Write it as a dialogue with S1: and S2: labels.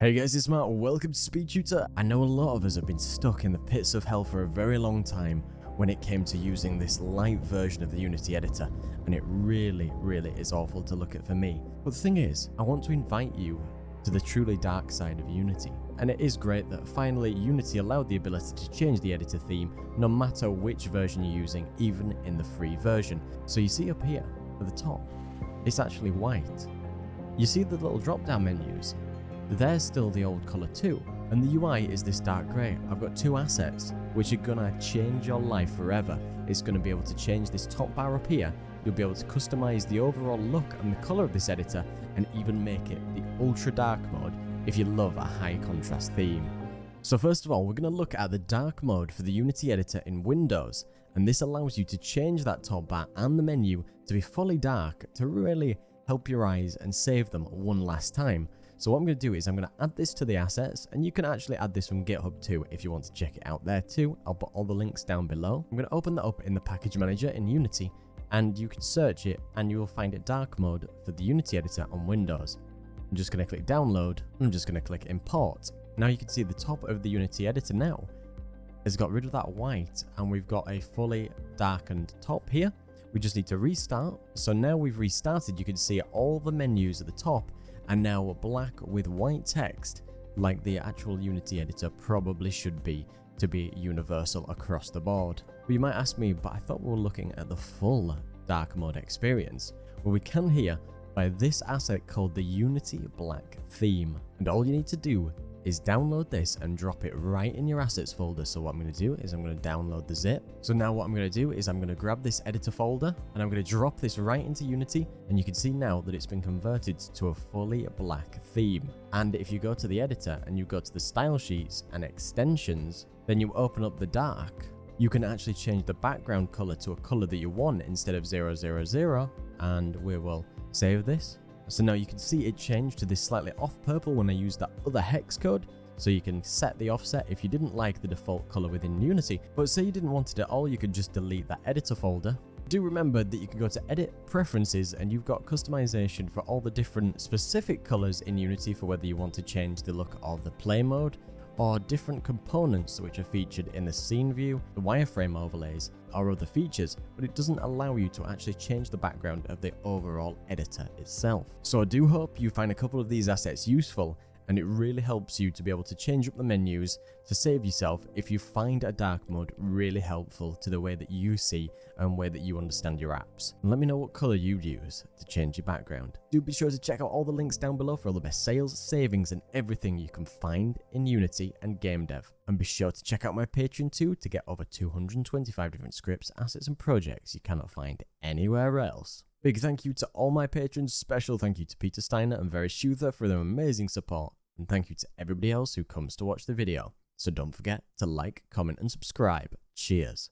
S1: Hey guys, it's Matt. Welcome to SpeedTutor. I know a lot of us have been stuck in the pits of hell for a very long time when it came to using this light version of the Unity editor, and it really is awful to look at for me. But the thing is, I want to invite you to the truly dark side of Unity. And it is great that finally Unity allowed the ability to change the editor theme no matter which version you're using, even in the free version. So you see up here at the top, it's actually white. You see the little drop down menus? They're still the old color too, and the UI is this dark grey. I've got two assets which are gonna change your life forever. It's gonna be able to change this top bar up here. You'll be able to customize the overall look and the color of this editor, and even make it the ultra dark mode if you love a high contrast theme. So first of all, we're gonna look at the dark mode for the Unity editor in Windows, and this allows you to change that top bar and the menu to be fully dark to really help your eyes and save them one last time. So what I'm going to do is I'm going to add this to the assets, and you can actually add this from GitHub too if you want to check it out there too. I'll put all the links down below. I'm going to open that up in the package manager in Unity, and you can search it and you will find a dark mode for the Unity editor on Windows. I'm just going to click download, and I'm just going to click import. Now you can see the top of the Unity editor now has got rid of that white, and we've got a fully darkened top here. We just need to restart. So now we've restarted, you can see all the menus at the top and now black with white text, like the actual Unity editor probably should be to be universal across the board. But you might ask me, but I thought we were looking at the full dark mode experience. Well, we can here by this asset called the Unity Black theme, and all you need to do is download this and drop it right in your assets folder. So what I'm going to do is I'm going to download the zip. So now what I'm going to do is I'm going to grab this editor folder and I'm going to drop this right into Unity, and you can see now that it's been converted to a fully black theme. And if you go to the editor and you go to the style sheets and extensions, then you open up the dark, you can actually change the background color to a color that you want instead of 000, and we will save this. So now you can see it changed to this slightly off purple when I use that other hex code. So you can set the offset if you didn't like the default color within Unity. But say you didn't want it at all, you could just delete that editor folder. Do remember that you can go to edit preferences, and you've got customization for all the different specific colors in Unity for whether you want to change the look of the play mode, or different components which are featured in the scene view, the wireframe overlays, or other features, but it doesn't allow you to actually change the background of the overall editor itself. So I do hope you find a couple of these assets useful, and it really helps you to be able to change up the menus to save yourself if you find a dark mode really helpful to the way that you see and way that you understand your apps. And let me know what color you'd use to change your background. Do be sure to check out all the links down below for all the best sales, savings, and everything you can find in Unity and game dev. And be sure to check out my Patreon too to get over 225 different scripts, assets, and projects you cannot find anywhere else. Big thank you to all my patrons, special thank you to Peter Steiner and Very Shuther for their amazing support, and thank you to everybody else who comes to watch the video. So don't forget to like, comment, and subscribe. Cheers.